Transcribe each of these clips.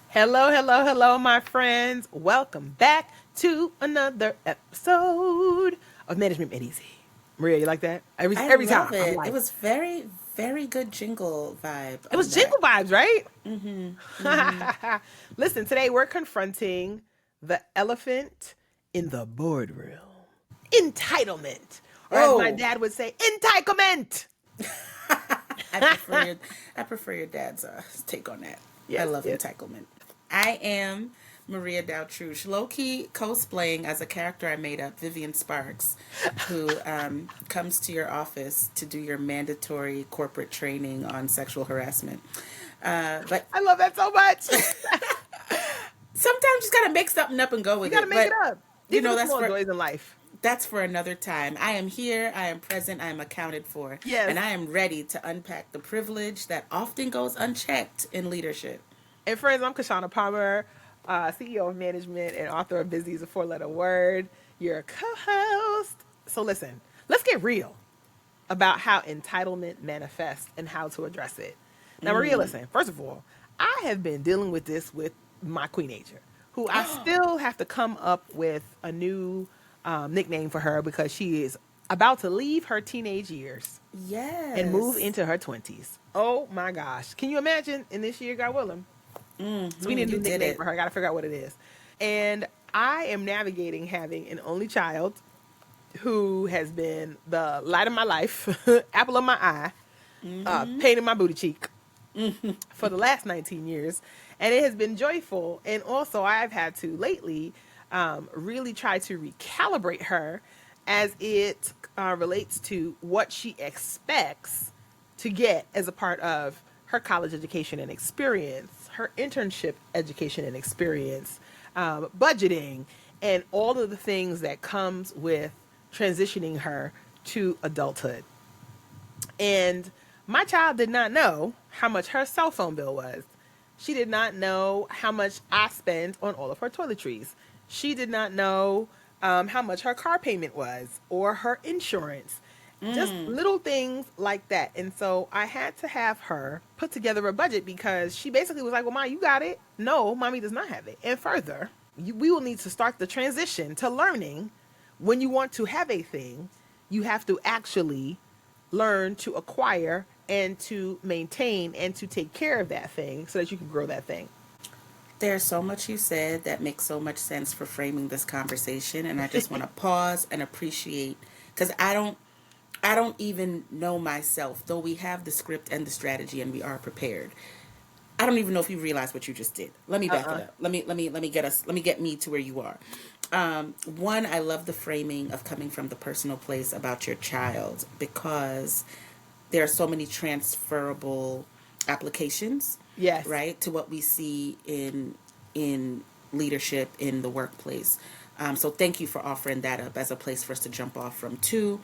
Hello, hello, hello, my friends. Welcome back to another episode of Management Made Easy. Maria, you like that? Every I every love time, I'm it. It like, was very, very good jingle vibe it on was that. jingle vibes, right? Mm-hmm. Mm-hmm. Listen, today we're confronting the elephant in the boardroom. Entitlement. Or as my Oh, dad would say, entitlement. I prefer your I prefer your dad's take on that. I Yes, love yes. entitlement. I am Maria Doutrouche, low key cosplaying as a character I made up, Vivian Sparks, who comes to your office to do your mandatory corporate training on sexual harassment. But I love that so much. sometimes you just gotta make something up and go You with got to it. make it But up. you These are know the that's small for joys in life. that's for another time. I am here, I am present, I am accounted for, Yes. and I am ready to unpack the privilege that often goes unchecked in leadership. And friends, I'm Kashana Palmer, CEO of Management and author of Busy is a Four-Letter Word. Your co-host. So listen, let's get real about how entitlement manifests and how to address it. Now, Maria, listen, first of all, I have been dealing with this with my queenager, who I still have to come up with a new nickname for her because she is about to leave her teenage years and move Yes. into her 20s. Oh my gosh. Can you imagine in this year, God willing? So we need a You new did nickname it. for her. I got to figure out what it is. And I am navigating having an only child who has been the light of my life, apple of my eye, pain in my booty cheek for the last 19 years. And it has been joyful. And also, I've had to lately really try to recalibrate her as it relates to what she expects to get as a part of her college education and experience, her internship education and experience, budgeting, and all of the things that comes with transitioning her to adulthood. And my child did not know how much her cell phone bill was. She did not know how much I spent on all of her toiletries. She did not know how much her car payment was or her insurance. Just little things like that. And so I had to have her put together a budget because she basically was like, well, Mom, you got it. No, Mommy does not have it. And further, we will need to start the transition to learning when you want to have a thing, you have to actually learn to acquire and to maintain and to take care of that thing so that you can grow that thing. There's so much you said that makes so much sense for framing this conversation, and I just want to pause and appreciate because I don't even know myself, though we have the script and the strategy and we are prepared. I don't even know if you realize what you just did. Let me back it up. Let me get me to where you are. One, I love the framing of coming from the personal place about your child because there are so many transferable applications, Yes. right, to what we see in leadership in the workplace. So thank you for offering that up as a place for us to jump off from. Two,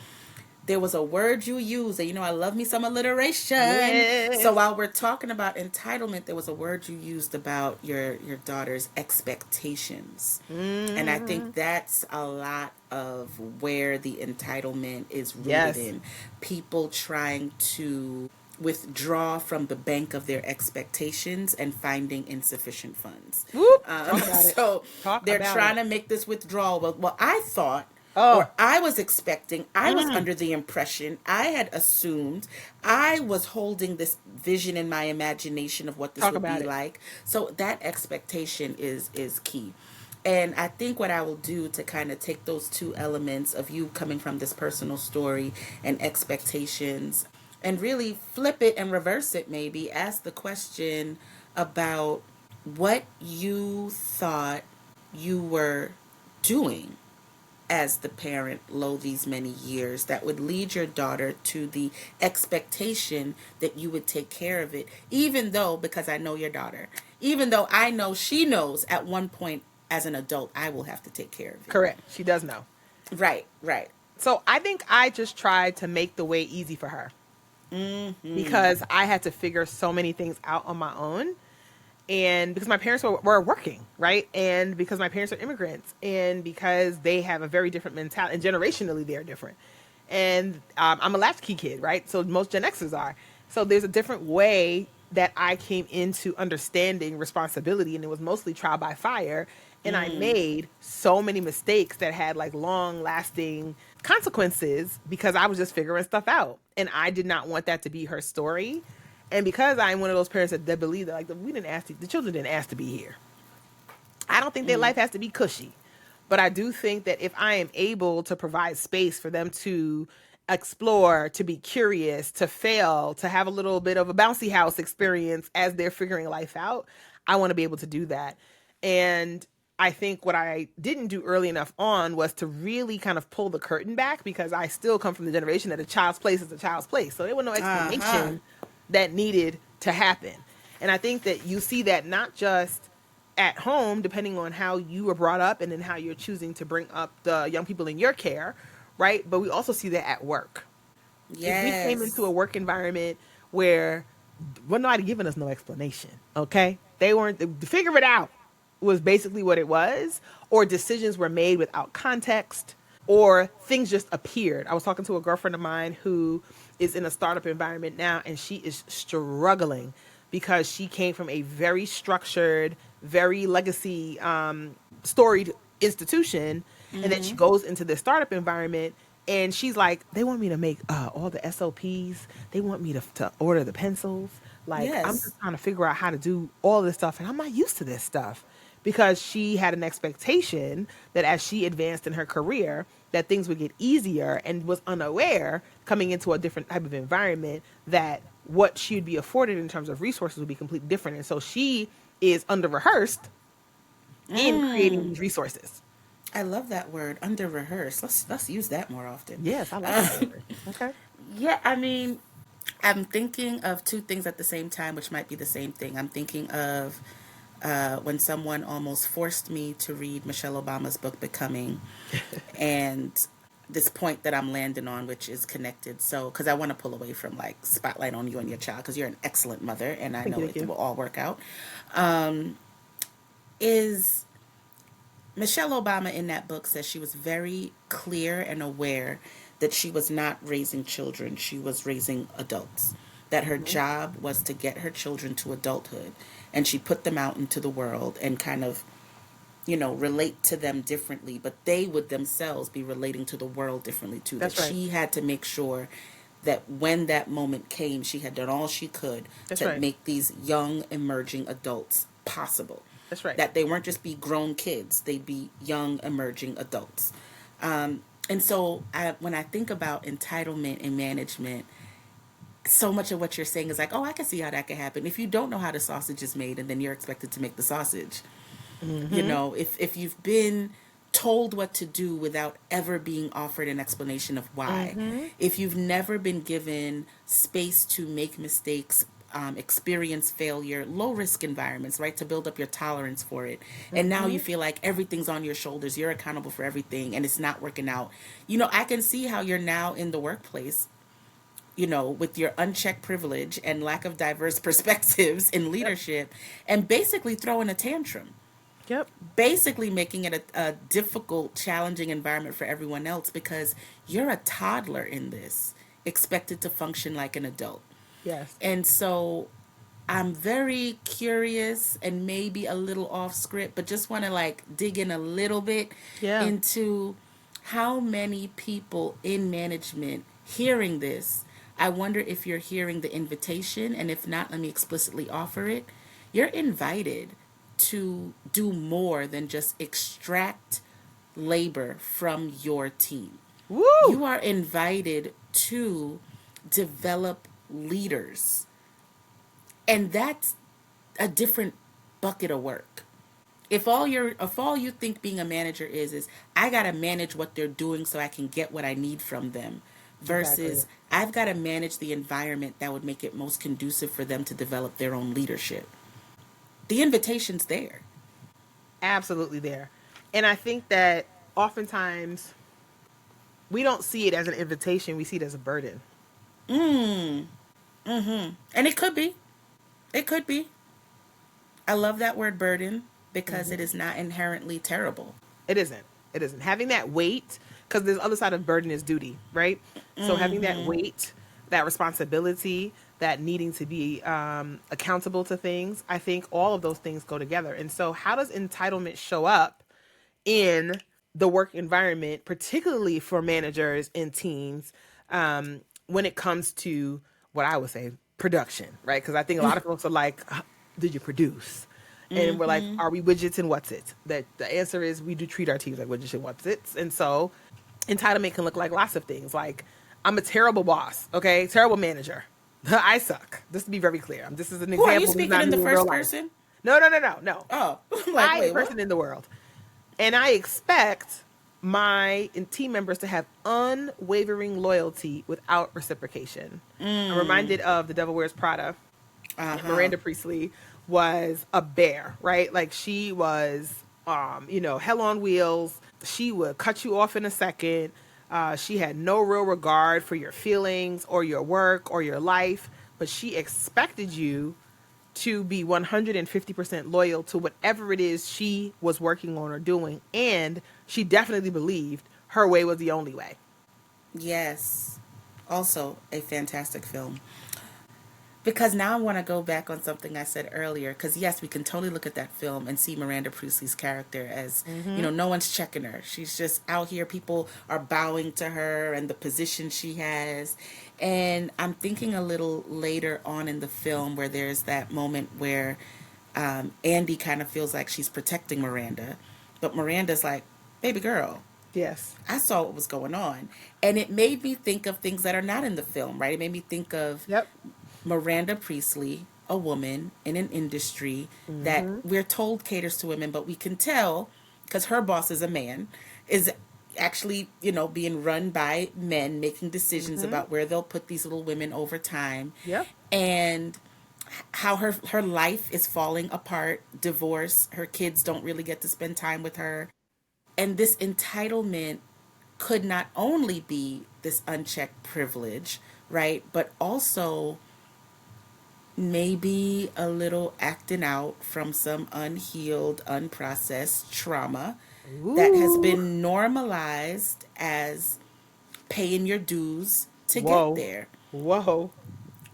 there was a word you used, and I love me some alliteration. So Yes. while we're talking about entitlement, there was a word you used about your daughter's expectations. And I Hmm. think that's a lot of where the entitlement is rooted Yes. in. People trying to withdraw from the bank of their expectations and finding insufficient funds. Whoop. Talk about it. So Talk they're about trying it. to make this withdrawal. Well, I thought Oh. or I was expecting, I was under the impression, I had assumed, I was holding this vision in my imagination of what this Talk would about be it. like. So that expectation is key. And I think what I will do to kind of take those two elements of you coming from this personal story and expectations and really flip it and reverse it, maybe ask the question about what you thought you were doing as the parent low these many years that would lead your daughter to the expectation that you would take care of it, even though, because I know your daughter, even though I know she knows at one point as an adult I will have to take care of it. Correct. She does know. Right, right. So I think I just tried to make the way easy for her because I had to figure so many things out on my own. And because my parents were working, right? And because my parents are immigrants and because they have a very different mentality and generationally they're different. And I'm a latchkey kid, right? So most Gen Xers are. So there's a different way that I came into understanding responsibility, and it was mostly trial by fire. And I made so many mistakes that had like long lasting consequences because I was just figuring stuff out. And I did not want that to be her story. And because I'm one of those parents that believe that like we didn't ask the children didn't ask to be here. I don't think their life has to be cushy. But I do think that if I am able to provide space for them to explore, to be curious, to fail, to have a little bit of a bouncy house experience as they're figuring life out, I want to be able to do that. And I think what I didn't do early enough on was to really kind of pull the curtain back, because I still come from the generation that a child's place is a child's place. So there was no explanation that needed to happen. And I think that you see that not just at home, depending on how you were brought up and then how you're choosing to bring up the young people in your care, right? But we also see that at work. If we came into a work environment where nobody giving us no explanation, okay? They weren't, figure it out was basically what it was, or decisions were made without context, or things just appeared. I was talking to a girlfriend of mine who is in a startup environment now, and she is struggling because she came from a very structured, very legacy storied institution, and then she goes into this startup environment, and she's like, they want me to make all the SOPs. They want me to order the pencils. Like, I'm just trying to figure out how to do all this stuff, and I'm not used to this stuff, because she had an expectation that as she advanced in her career, that things would get easier, and was unaware coming into a different type of environment that what she would be afforded in terms of resources would be completely different. And so she is under rehearsed in creating these resources. I love that word, under rehearsed. Let's use that more often. Yes, I like that word. Okay. Yeah, I mean, I'm thinking of two things at the same time, which might be the same thing. I'm thinking of when someone almost forced me to read Michelle Obama's book, Becoming, and this point that I'm landing on, which is connected. So, because I want to pull away from like spotlight on you and your child, because you're an excellent mother, and I know it will all work out. Is Michelle Obama in that book says she was very clear and aware that she was not raising children, she was raising adults. That her job was to get her children to adulthood, and she put them out into the world and kind of, relate to them differently, but they would themselves be relating to the world differently too. That's that right. She had to make sure that when that moment came, she had done all she could to make these young emerging adults possible. That's right. That they weren't just be grown kids, they'd be young emerging adults. And so when I think about entitlement and management, so much of what you're saying is like, oh, I can see how that could happen. If you don't know how the sausage is made and then you're expected to make the sausage, if you've been told what to do without ever being offered an explanation of why, if you've never been given space to make mistakes, experience failure, low risk environments, right, to build up your tolerance for it, and now you feel like everything's on your shoulders, you're accountable for everything, and it's not working out. I can see how you're now in the workplace, with your unchecked privilege and lack of diverse perspectives in leadership, and basically throwing a tantrum. Yep. Basically making it a difficult, challenging environment for everyone else, because you're a toddler in this, expected to function like an adult. Yes. And so I'm very curious and maybe a little off script, but just want to like dig in a little bit into how many people in management hearing this. I wonder if you're hearing the invitation, and if not, let me explicitly offer it. You're invited to do more than just extract labor from your team. Woo! You are invited to develop leaders. And that's a different bucket of work. If all you think being a manager is I got to manage what they're doing so I can get what I need from them, versus I've got to manage the environment that would make it most conducive for them to develop their own leadership. The invitation's there. Absolutely there. And I think that oftentimes we don't see it as an invitation, we see it as a burden. And it could be. It could be. I love that word burden, because it is not inherently terrible. It isn't. It isn't. Having that weight, because the other side of burden is duty, right? So having that weight that responsibility, that needing to be accountable to things. I think all of those things go together. And so, how does entitlement show up in the work environment, particularly for managers and teams, when it comes to what I would say production, right? Because I think a lot of folks are like, did you produce? And we're like, are we widgets and what's it? That the answer is we do treat our teams like widgets and what's it. And so entitlement can look like lots of things. Like, I'm a terrible boss, okay? Terrible manager. I suck. Just to be very clear. This is an Who example. are you This is speaking not in me the real first life. person? No. Oh, I'm like, I, wait, the person what? in the world. And I expect my team members to have unwavering loyalty without reciprocation. I'm reminded of The Devil Wears Prada. Miranda Priestley was a bear, right? Like, she was, hell on wheels. She would cut you off in a second. She had no real regard for your feelings or your work or your life, but she expected you to be 150% loyal to whatever it is she was working on or doing. And she definitely believed her way was the only way. Yes. Also, a fantastic film. Because now I want to go back on something I said earlier. Because, yes, we can totally look at that film and see Miranda Priestley's character as, no one's checking her. She's just out here. People are bowing to her and the position she has. And I'm thinking a little later on in the film where there's that moment where Andy kind of feels like she's protecting Miranda. But Miranda's like, baby girl, Yes. I saw what was going on. And it made me think of things that are not in the film, right? It made me think of Yep. Miranda Priestley, a woman in an industry that we're told caters to women, but we can tell because her boss is a man, is actually, being run by men, making decisions about where they'll put these little women over time. Yep. And how her life is falling apart, divorce, her kids don't really get to spend time with her. And this entitlement could not only be this unchecked privilege, right? But also maybe a little acting out from some unhealed, unprocessed trauma that has been normalized as paying your dues to get there. Whoa.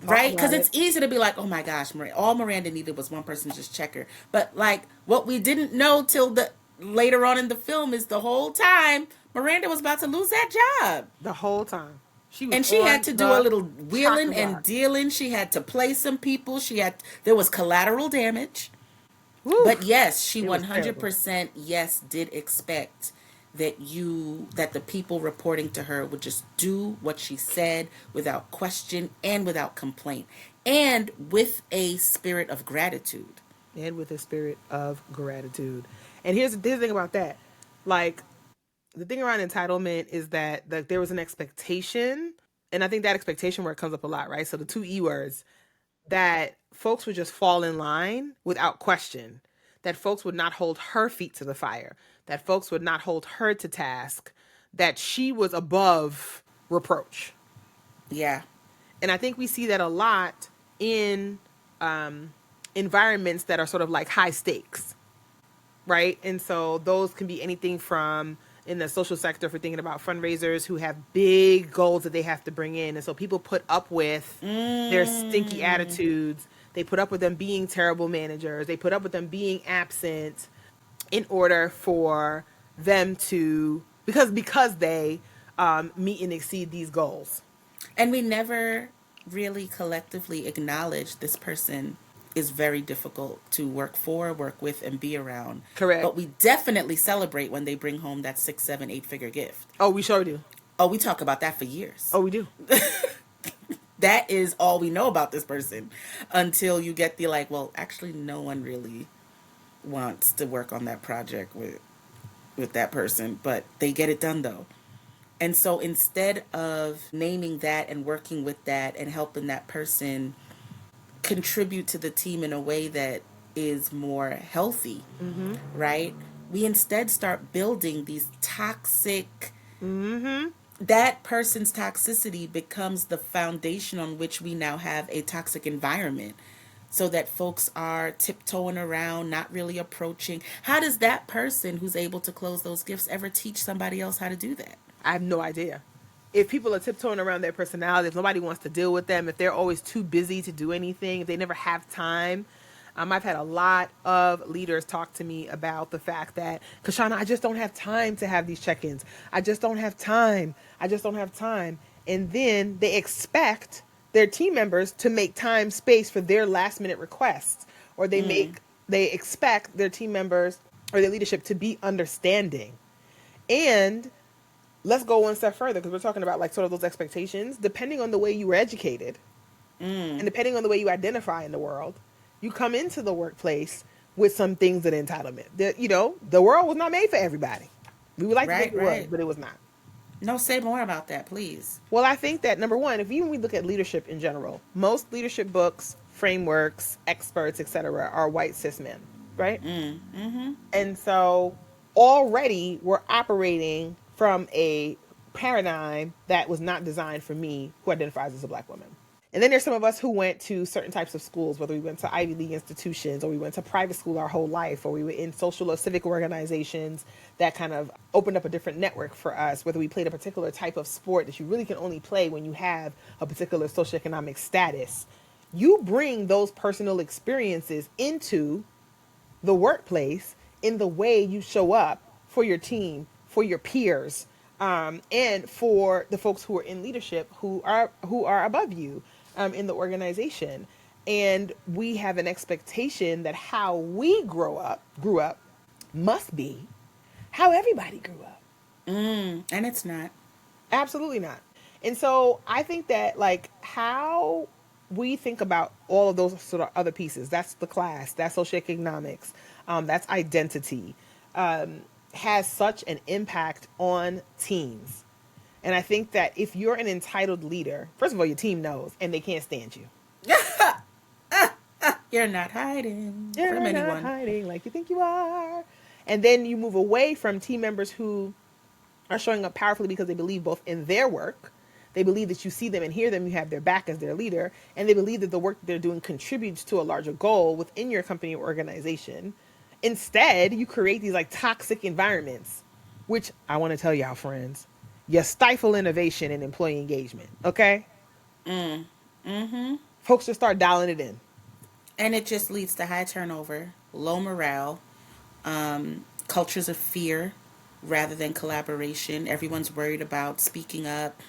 Right? Because it's easy to be like, oh my gosh, all Miranda needed was one person to just check her. But like, what we didn't know till the later on in the film is the whole time Miranda was about to lose that job. The whole time. She had to do a little wheeling and dealing. She had to play some people. There was collateral damage. Woo. But yes, she 100% did expect that the people reporting to her would just do what she said without question and without complaint and with a spirit of gratitude. And here's the thing about that. Like, the thing around entitlement is that there was an expectation, and I think that expectation word comes up a lot, right? So the two E words, that folks would just fall in line without question, that folks would not hold her feet to the fire, that folks would not hold her to task, that she was above reproach. Yeah. And I think we see that a lot in environments that are sort of like high stakes, right? And so those can be anything from in the social sector, if we're thinking about fundraisers who have big goals that they have to bring in. And so people put up with their stinky attitudes. They put up with them being terrible managers. They put up with them being absent in order for them to, because they meet and exceed these goals. And we never really collectively acknowledge this person is very difficult to work for, work with, and be around. Correct. But we definitely celebrate when they bring home that 6, 7, 8-figure gift. Oh, we sure do. Oh, we talk about that for years. Oh, we do. That is all we know about this person until you get the like, well, actually no one really wants to work on that project with that person, but they get it done though. And so instead of naming that and working with that and helping that person contribute to the team in a way that is more healthy, right? We instead start building these toxic, that person's toxicity becomes the foundation on which we now have a toxic environment so that folks are tiptoeing around, not really approaching. How does that person who's able to close those gifts ever teach somebody else how to do that? I have no idea. if people are tiptoeing around their personality, if nobody wants to deal with them, if they're always too busy to do anything, if they never have time. I've had a lot of leaders talk to me about the fact that, Kashana, I just don't have time to have these check-ins. I just don't have time. I just don't have time. And then they expect their team members to make time space for their last minute requests, or they expect their team members or their leadership to be understanding. And let's go one step further, because we're talking about like sort of those expectations. Depending on the way you were educated and depending on the way you identify in the world, you come into the workplace with some things of entitlement. The world was not made for everybody. We would like to think it was, but it was not. No, say more about that, please. Well, I think that number one, if even we look at leadership in general, most leadership books, frameworks, experts, etc., are white cis men, right? And so already we're operating from a paradigm that was not designed for me, who identifies as a Black woman. And then there's some of us who went to certain types of schools, whether we went to Ivy League institutions or we went to private school our whole life, or we were in social or civic organizations that kind of opened up a different network for us, whether we played a particular type of sport that you really can only play when you have a particular socioeconomic status. You bring those personal experiences into the workplace in the way you show up for your team, for your peers, and for the folks who are in leadership who are above you in the organization. And we have an expectation that how we grew up must be how everybody grew up. And it's not. Absolutely not. And so I think that like how we think about all of those sort of other pieces, that's the class, that's socioeconomics, that's identity, has such an impact on teams. And I think that if you're an entitled leader, first of all, your team knows and they can't stand you. You're not hiding You're from not anyone. hiding like you think you are. And then you move away from team members who are showing up powerfully because they believe both in their work, they believe that you see them and hear them, you have their back as their leader, and they believe that the work that they're doing contributes to a larger goal within your company or organization. Instead, you create these like toxic environments, which I want to tell y'all, friends, you stifle innovation and employee engagement. Okay. Folks just start dialing it in. And it just leads to high turnover, low morale, cultures of fear rather than collaboration. Everyone's worried about speaking up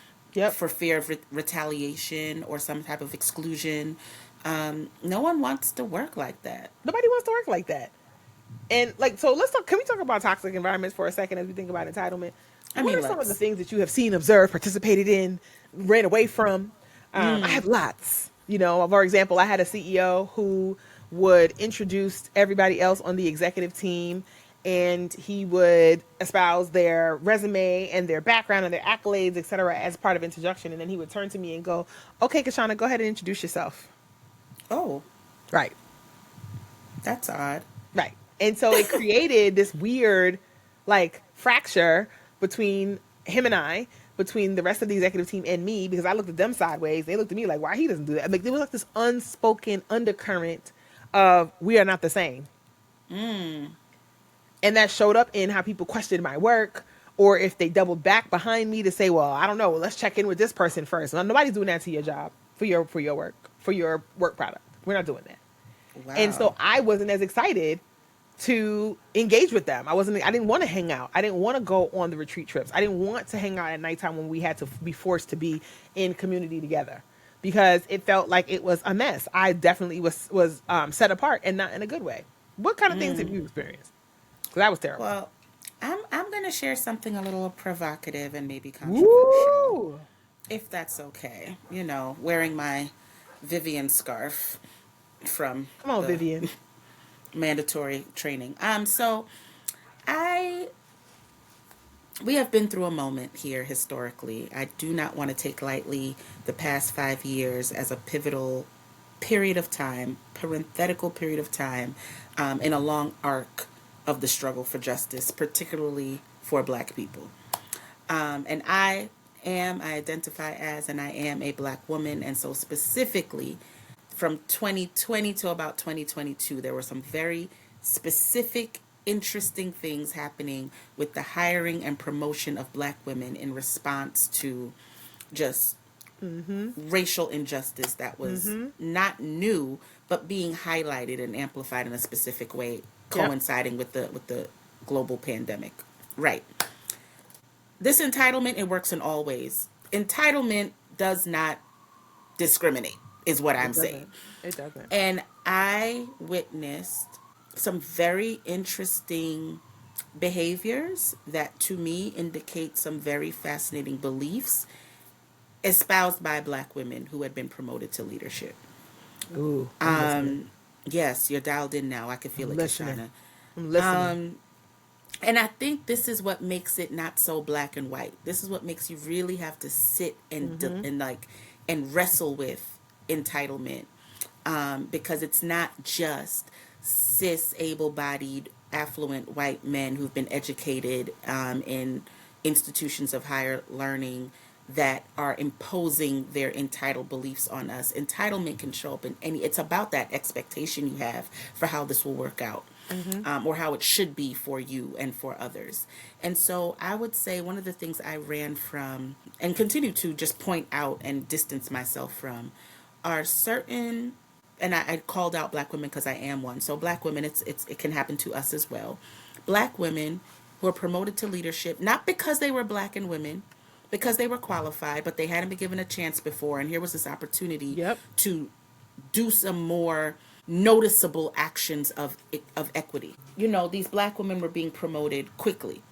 for fear of retaliation or some type of exclusion. No one wants to work like that. Nobody wants to work like that. And like, so let's talk, can we talk about toxic environments for a second as we think about entitlement? What are some of the things that you have seen, observed, participated in, ran away from? I have lots. For example, I had a CEO who would introduce everybody else on the executive team, and he would espouse their resume and their background and their accolades, et cetera, as part of introduction. And then he would turn to me and go, okay, Kashana, go ahead and introduce yourself. Oh. Right. That's odd. Right. And so it created this weird, like, fracture between him and I, between the rest of the executive team and me, because I looked at them sideways. They looked at me like, why he doesn't do that? Like, there was like this unspoken undercurrent of we are not the same. And that showed up in how people questioned my work, or if they doubled back behind me to say, well, I don't know, let's check in with this person first. Well, nobody's doing that to your job, for your work, for your work product. We're not doing that. Wow. And so I wasn't as excited to engage with them. I didn't want to hang out. I didn't want to go on the retreat trips. I didn't want to hang out at nighttime when we had to be forced to be in community together, because it felt like it was a mess. I definitely was set apart, and not in a good way. What kind of things have you experienced? Because that was terrible. Well, I'm going to share something a little provocative and maybe controversial. Woo! If that's okay. Wearing my Vivian scarf from Come on, Vivian. mandatory training. So we have been through a moment here historically. I do not want to take lightly the past 5 years as a pivotal period of time, parenthetical period of time, in a long arc of the struggle for justice, particularly for Black people. And I identify as, and I am a Black woman, and so specifically from 2020 to about 2022, there were some very specific, interesting things happening with the hiring and promotion of Black women in response to just racial injustice that was not new, but being highlighted and amplified in a specific way, Yep. coinciding with the global pandemic. Right. This entitlement, it works in all ways. Entitlement does not discriminate, is what I'm It saying. doesn't. It doesn't. And I witnessed some very interesting behaviors that to me indicate some very fascinating beliefs espoused by Black women who had been promoted to leadership. Ooh, I'm listening. Yes, you're dialed in now. I can feel I'm it, listening. Kashana. I'm listening. And I think this is what makes it not so black and white. This is what makes you really have to sit and and wrestle with entitlement, because it's not just cis, able-bodied, affluent white men who've been educated in institutions of higher learning that are imposing their entitled beliefs on us. Entitlement can show up in any. It's about that expectation you have for how this will work out. Or how it should be for you and for others. And so I would say one of the things I ran from and continue to just point out and distance myself from are certain, and I called out Black women because I am one. So Black women, it can happen to us as well. Black women who are promoted to leadership, not because they were Black and women, because they were qualified, but they hadn't been given a chance before. And here was this opportunity Yep. to do some more noticeable actions of equity. You know, these Black women were being promoted quickly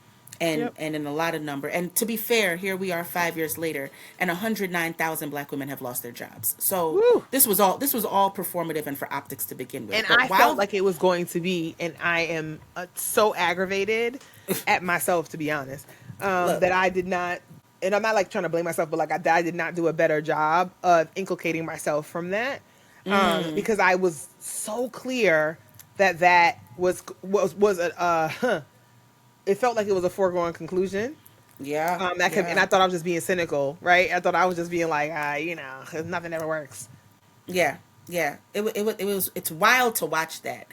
and Yep. and in a lot of number. And to be fair, here we are 5 years later and 109,000 Black women have lost their jobs. So Woo. this was all performative and for optics to begin with. And But I felt like it was going to be, and I am so aggravated at myself, to be honest, that I did not, and I'm not like trying to blame myself, but like I did not do a better job of inculcating myself from that, because I was so clear that was it felt like it was a foregone conclusion. yeah, And I thought I was just being cynical, right? I thought I was just being like, nothing ever works. Yeah, yeah. It's wild to watch that.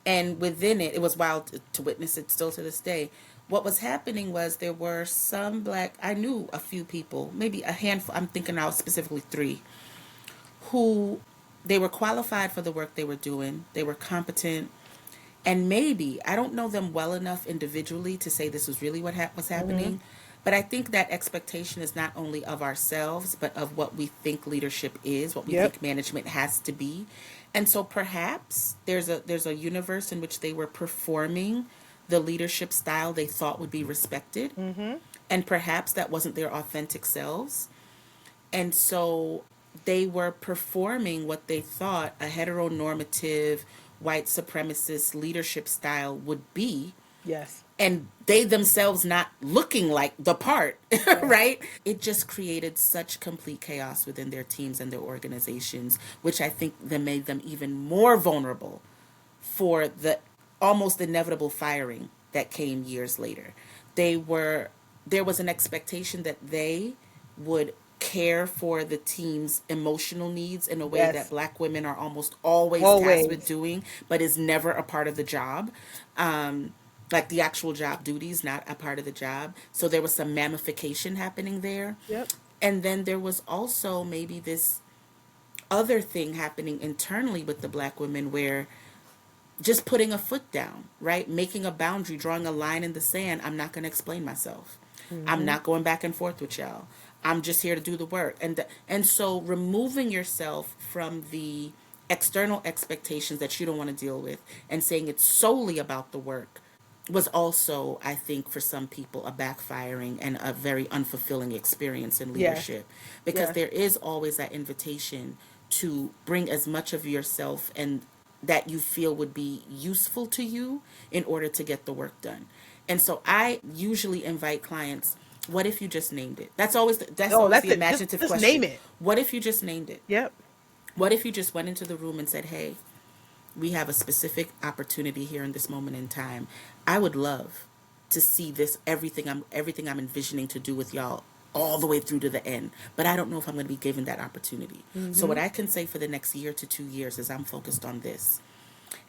And within it, it was wild to witness it still to this day. What was happening was there were some Black, I knew a few people, maybe a handful, I'm thinking now specifically 3, who they were qualified for the work they were doing. They were competent. And maybe, I don't know them well enough individually to say this was really what was happening. But I think that expectation is not only of ourselves, but of what we think leadership is, what we Yep. think management has to be. And so perhaps there's a universe in which they were performing the leadership style they thought would be respected. And perhaps that wasn't their authentic selves. And so they were performing what they thought a heteronormative white supremacist leadership style would be, Yes. and they themselves not looking like the part, right? It just created such complete chaos within their teams and their organizations, which I think that made them even more vulnerable for the almost inevitable firing that came years later. There was an expectation that they would care for the team's emotional needs in a way Yes. that Black women are almost always tasked with doing, but is never a part of the job. Like the actual job duties, not a part of the job. So there was some ramification happening there. Yep. And then there was also maybe this other thing happening internally with the Black women where just putting a foot down, right? Making a boundary, drawing a line in the sand. I'm not going to explain myself. I'm not going back and forth with y'all. I'm just here to do the work. And so removing yourself from the external expectations that you don't want to deal with and saying it's solely about the work was also, I think, for some people, a backfiring and a very unfulfilling experience in leadership. Because there is always that invitation to bring as much of yourself and that you feel would be useful to you in order to get the work done. And so I usually invite clients, what if you just named it? That's always the imaginative just question. name it. What if you just named it? Yep. What if you just went into the room and said, hey, we have a specific opportunity here in this moment in time. I would love to see this, everything I'm envisioning to do with y'all all the way through to the end. But I don't know if I'm going to be given that opportunity. So what I can say for the next year to 2 years is I'm focused on this.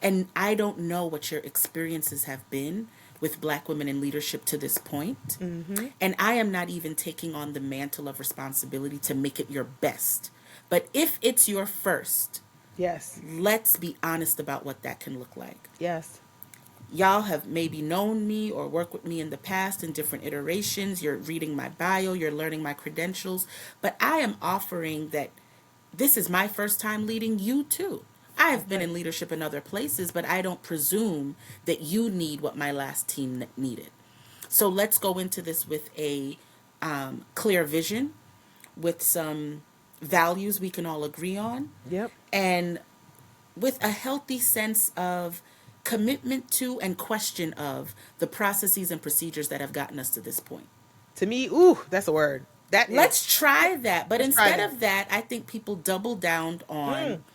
And I don't know what your experiences have been, with Black women in leadership to this point. And I am not even taking on the mantle of responsibility to make it your best. But if it's your first, Yes. let's be honest about what that can look like. Yes. Y'all have maybe known me or worked with me in the past in different iterations. You're reading my bio, you're learning my credentials. But I am offering that this is my first time leading you too. I have been in leadership in other places, but I don't presume that you need what my last team needed. So let's go into this with a clear vision, with some values we can all agree on, Yep. and with a healthy sense of commitment to and question of the processes and procedures that have gotten us to this point. To me, ooh, that's a word. Let's try that. But Let's try instead that. of that, I think people double down on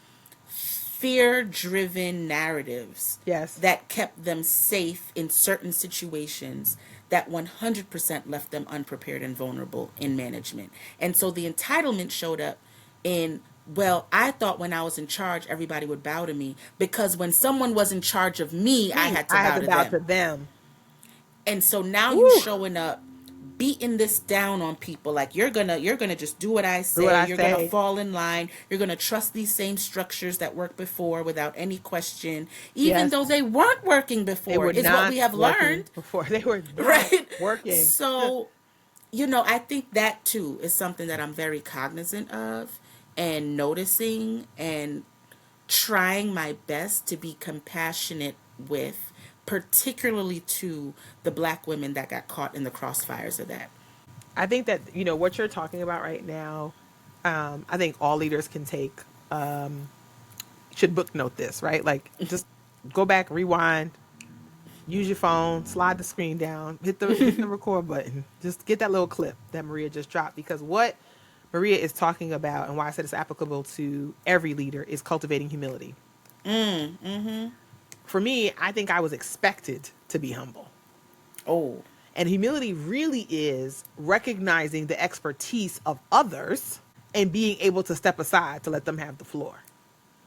fear-driven narratives Yes. that kept them safe in certain situations that 100% left them unprepared and vulnerable in management. And so the entitlement showed up in, well, I thought when I was in charge, everybody would bow to me, because when someone was in charge of me, I had to bow to them. And so now you showing up beating this down on people, like you're gonna just do what I say, you're gonna fall in line, you're gonna trust these same structures that worked before without any question, even though they weren't working before, is what we have learned before. They were not right working. So I think that too is something that I'm very cognizant of and noticing and trying my best to be compassionate with, particularly to the Black women that got caught in the crossfires of that. I think that, what you're talking about right now, I think all leaders can take, should booknote this, right? Like, just go back, rewind, use your phone, slide the screen down, hit the record button. Just get that little clip that Maria just dropped, because what Maria is talking about, and why I said it's applicable to every leader, is cultivating humility. For me, I think I was expected to be humble. Oh. And humility really is recognizing the expertise of others and being able to step aside to let them have the floor.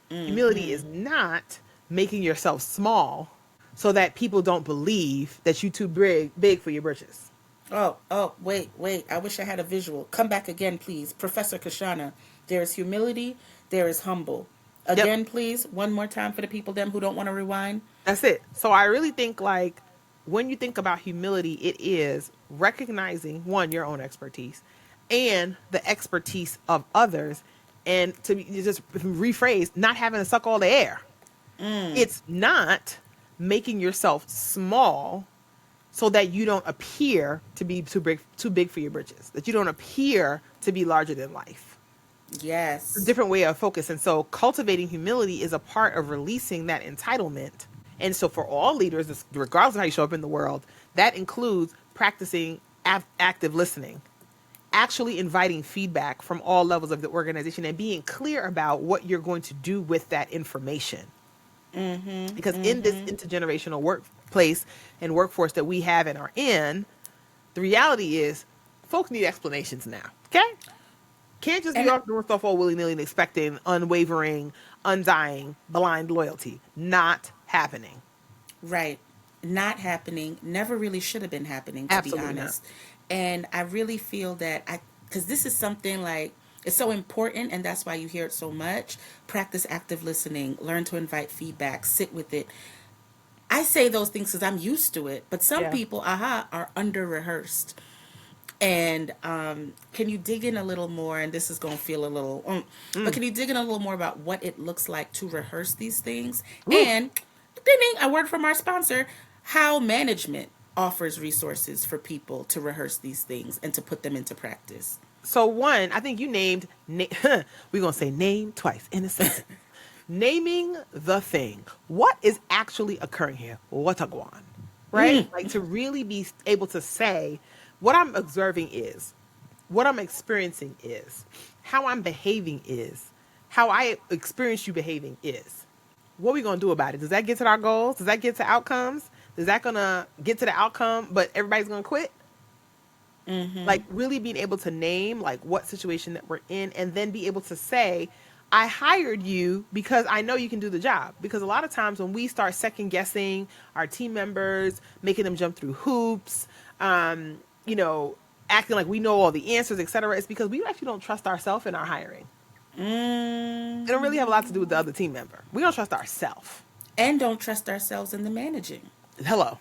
Humility is not making yourself small so that people don't believe that you're too big for your britches. Wait. I wish I had a visual. Come back again, please. Professor Kashana, there is humility, there is humble. Again, please, one more time for the people them who don't want to rewind. That's it. So I really think, like, when you think about humility, it is recognizing, one, your own expertise and the expertise of others. And to just rephrase, not having to suck all the air. It's not making yourself small so that you don't appear to be too big for your britches, that you don't appear to be larger than life. Yes. It's a different way of focus. And so cultivating humility is a part of releasing that entitlement. And so for all leaders, regardless of how you show up in the world, that includes practicing active listening, actually inviting feedback from all levels of the organization, and being clear about what you're going to do with that information. Because in this intergenerational workplace and workforce that we have and are in, the reality is folks need explanations now. Okay? Can't just be off doing stuff all willy-nilly and expecting unwavering, undying, blind loyalty. Not happening. Right. Not happening. Never really should have been happening, to Absolutely be honest. not. And I really feel that because this is something like, it's so important, and that's why you hear it so much. Practice active listening. Learn to invite feedback. Sit with it. I say those things because I'm used to it, but some people, are under-rehearsed. And can you dig in a little more, and this is going to feel a little, but can you dig in a little more about what it looks like to rehearse these things? Ooh. And, a word from our sponsor, how ManageMint offers resources for people to rehearse these things and to put them into practice. So one, I think you named, we're going to say name twice in a sentence. Naming the thing. What is actually occurring here? What's a guan? Right? Like, to really be able to say, what I'm observing is, what I'm experiencing is, how I'm behaving is, how I experience you behaving is. What are we going to do about it? Does that get to our goals? Does that get to outcomes? Is that going to get to the outcome, but everybody's going to quit? Like, really being able to name, like, what situation that we're in, and then be able to say, I hired you because I know you can do the job. Because a lot of times when we start second guessing our team members, making them jump through hoops, you know, acting like we know all the answers, etc., it's because we actually don't trust ourselves in our hiring. It don't really have a lot to do with the other team member. We don't trust ourselves. And don't trust ourselves in the managing. Hello.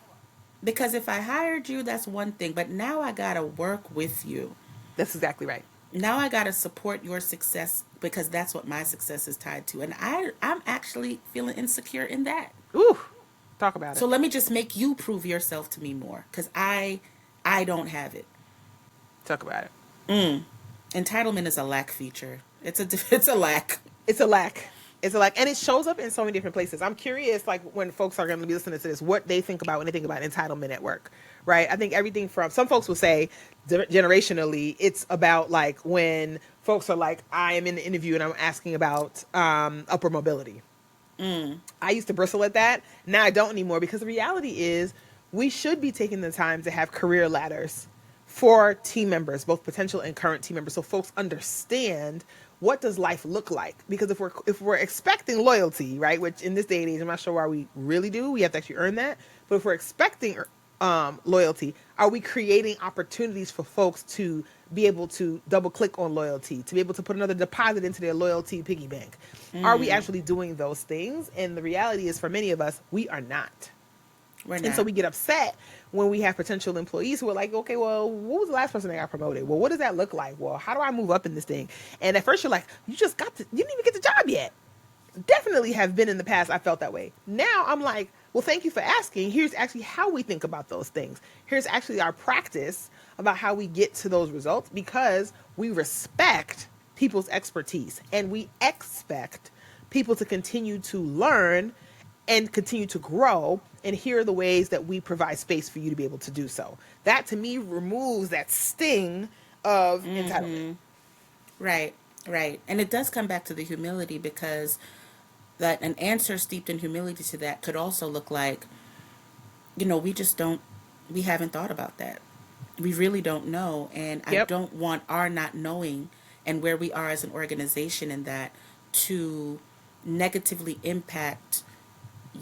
Because if I hired you, that's one thing. But now I got to work with you. That's exactly right. Now I got to support your success because that's what my success is tied to. And I'm actually feeling insecure in that. Ooh, talk about it. So let me just make you prove yourself to me more because I don't have it. Talk about it. Entitlement is a lack feature. It's a lack. It's a lack. It's a lack. And it shows up in so many different places. I'm curious, like, when folks are going to be listening to this, what they think about when they think about entitlement at work, right? I think everything from, some folks will say, generationally, it's about, like, when folks are like, I am in the interview and I'm asking about upper mobility. I used to bristle at that. Now I don't anymore because the reality is we should be taking the time to have career ladders for team members, both potential and current team members, so folks understand what does life look like. Because if we're expecting loyalty, right, which in this day and age, I'm not sure why we really do. We have to actually earn that. But if we're expecting loyalty, are we creating opportunities for folks to be able to double click on loyalty, to be able to put another deposit into their loyalty piggy bank? Are we actually doing those things? And the reality is, for many of us, we are not. And so we get upset when we have potential employees who are like, okay, well, what was the last person that got promoted? Well, what does that look like? Well, how do I move up in this thing? And at first you're like, you didn't even get the job yet. Definitely have been in the past. I felt that way. Now I'm like, well, thank you for asking. Here's actually how we think about those things. Here's actually our practice about how we get to those results, because we respect people's expertise and we expect people to continue to learn and continue to grow. And here are the ways that we provide space for you to be able to do so. That, to me, removes that sting of entitlement. Right. And it does come back to the humility, because that an answer steeped in humility to that could also look like, we haven't thought about that. We really don't know. And I don't want our not knowing and where we are as an organization in that to negatively impact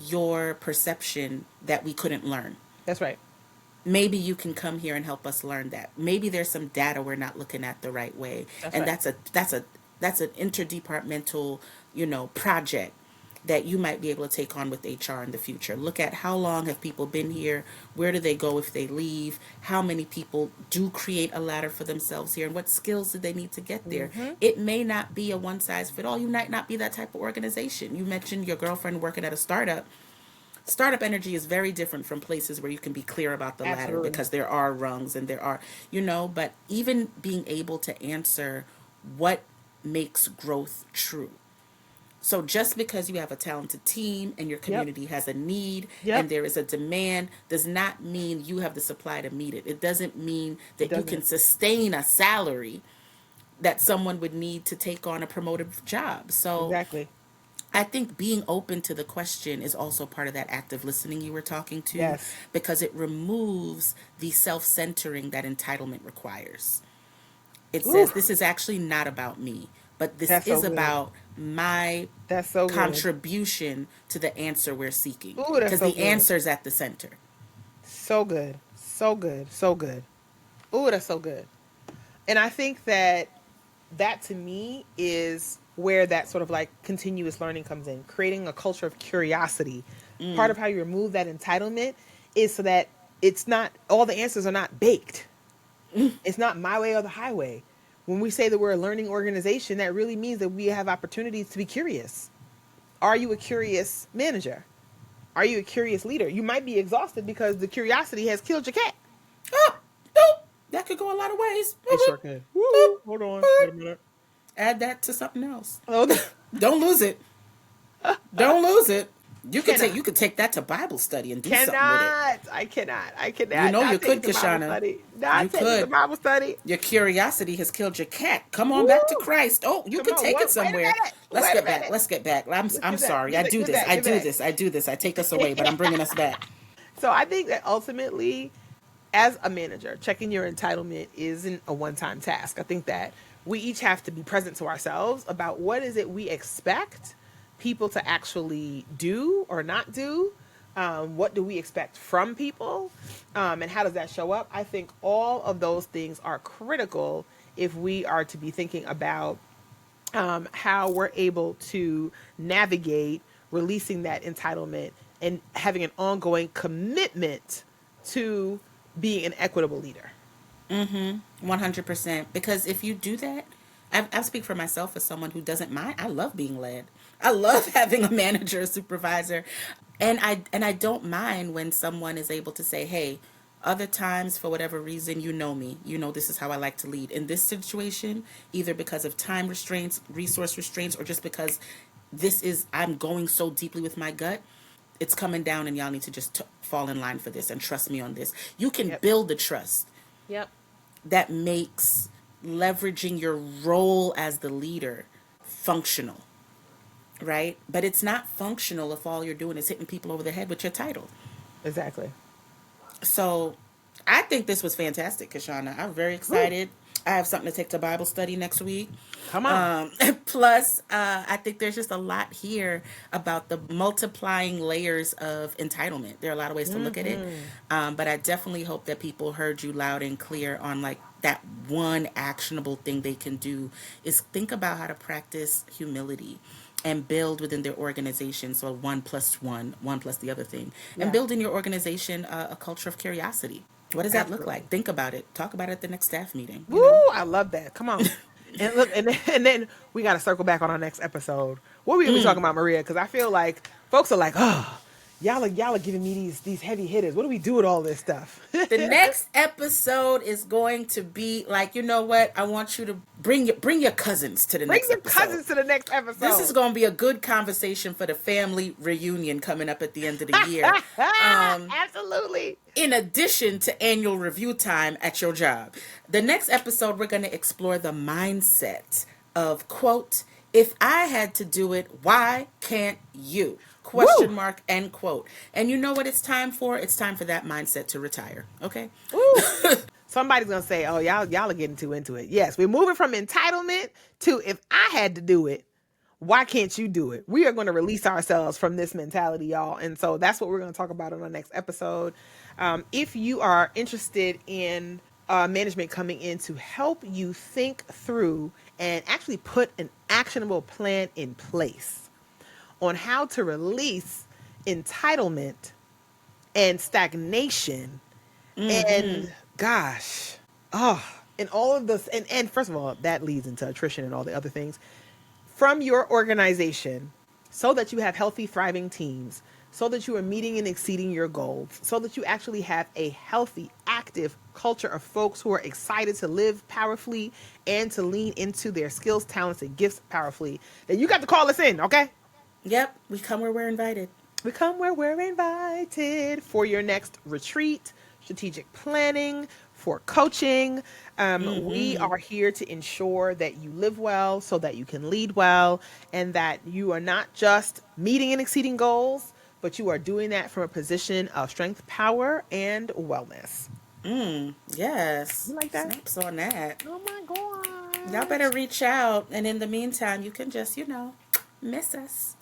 your perception that we couldn't learn. That's right. Maybe you can come here and help us learn that. Maybe there's some data we're not looking at the right way. That's an interdepartmental, project that you might be able to take on with HR in the future. Look at how long have people been here? Where do they go if they leave? How many people do create a ladder for themselves here? And what skills do they need to get there? It may not be a one size fit all. You might not be that type of organization. You mentioned your girlfriend working at a startup. Startup energy is very different from places where you can be clear about the ladder, because there are rungs and there are, but even being able to answer what makes growth true. So just because you have a talented team and your community has a need and there is a demand does not mean you have the supply to meet it. It doesn't mean that you can sustain a salary that someone would need to take on a promoted job. So exactly. I think being open to the question is also part of that active listening you were talking to, because it removes the self-centering that entitlement requires. It says, this is actually not about me, but this is about my contribution to the answer we're seeking. Because the answer's at the center. So good. So good. So good. Ooh, that's so good. And I think that to me is where that sort of like continuous learning comes in, creating a culture of curiosity. Part of how you remove that entitlement is so that it's not, all the answers are not baked. It's not my way or the highway. When we say that we're a learning organization, that really means that we have opportunities to be curious. Are you a curious manager? Are you a curious leader? You might be exhausted because the curiosity has killed your cat. Oh, nope. That could go a lot of ways. It sure could. Woo, hold on. Wait a minute. Add that to something else. Oh, don't lose it. Don't lose it. You could take that to Bible study and do something with it. I cannot. You could, Kashana. You could. The Bible study. Your curiosity has killed your cat. Come on back to Christ. Oh, you can take it somewhere. Let's get back. I'm sorry. I do this. I take us away, but I'm bringing us back. So I think that ultimately, as a manager, checking your entitlement isn't a one-time task. I think that we each have to be present to ourselves about what is it we expect people to actually do or not do. What do we expect from people? And how does that show up? I think all of those things are critical if we are to be thinking about how we're able to navigate releasing that entitlement and having an ongoing commitment to being an equitable leader. 100%. Because if you do that, I speak for myself as someone who doesn't mind. I love being led. I love having a manager, a supervisor, and I don't mind when someone is able to say, "Hey, other times for whatever reason, you know me, you know this is how I like to lead. In this situation, either because of time restraints, resource restraints, or just because I'm going so deeply with my gut." It's coming down, and y'all need to just fall in line for this and trust me on this. You can Yep. build the trust Yep. that makes leveraging your role as the leader functional, right? But it's not functional if all you're doing is hitting people over the head with your title. Exactly. So I think this was fantastic, Kashana. I'm very excited. I have something to take to Bible study next week. Come on. Plus, I think there's just a lot here about the multiplying layers of entitlement. There are a lot of ways to look at it. But I definitely hope that people heard you loud and clear on like that one actionable thing they can do is think about how to practice humility and build within their organization. So 1+1, one plus the other thing, and Yeah. build in your organization a culture of curiosity. What does that look Absolutely. like? Think about it. Talk about it at the next staff meeting. Woo! I love that. Come on. And look, and then we got to circle back on our next episode. What are we gonna be talking about, Maria? Because I feel like folks are like, oh, y'all are giving me these heavy hitters. What do we do with all this stuff? The next episode is going to be like, you know what? I want you to bring your cousins to the Bring next your episode. cousins to the next episode. This is going to be a good conversation for the family reunion coming up at the end of the year. Absolutely. In addition to annual review time at your job. The next episode, we're going to explore the mindset of, quote, if I had to do it, why can't you? Question Woo! mark, end quote. And you know what it's time for? It's time for that mindset to retire. Okay? Woo. Somebody's gonna say, "Oh, y'all are getting too into it." Yes, we're moving from entitlement to if I had to do it, why can't you do it? We are going to release ourselves from this mentality, y'all, and so that's what we're going to talk about on our next episode. If you are interested in management coming in to help you think through and actually put an actionable plan in place on how to release entitlement and stagnation and gosh, and all of this, and first of all, that leads into attrition and all the other things from your organization so that you have healthy, thriving teams, so that you are meeting and exceeding your goals, so that you actually have a healthy, active culture of folks who are excited to live powerfully and to lean into their skills, talents, and gifts powerfully. Then you got to call us in, okay? Yep, we come where we're invited. We come where we're invited for your next retreat, strategic planning, for coaching. We are here to ensure that you live well so that you can lead well and that you are not just meeting and exceeding goals, but you are doing that from a position of strength, power, and wellness. Yes. You like that? Snaps on that. Oh my God. Y'all better reach out. And in the meantime, you can just, miss us.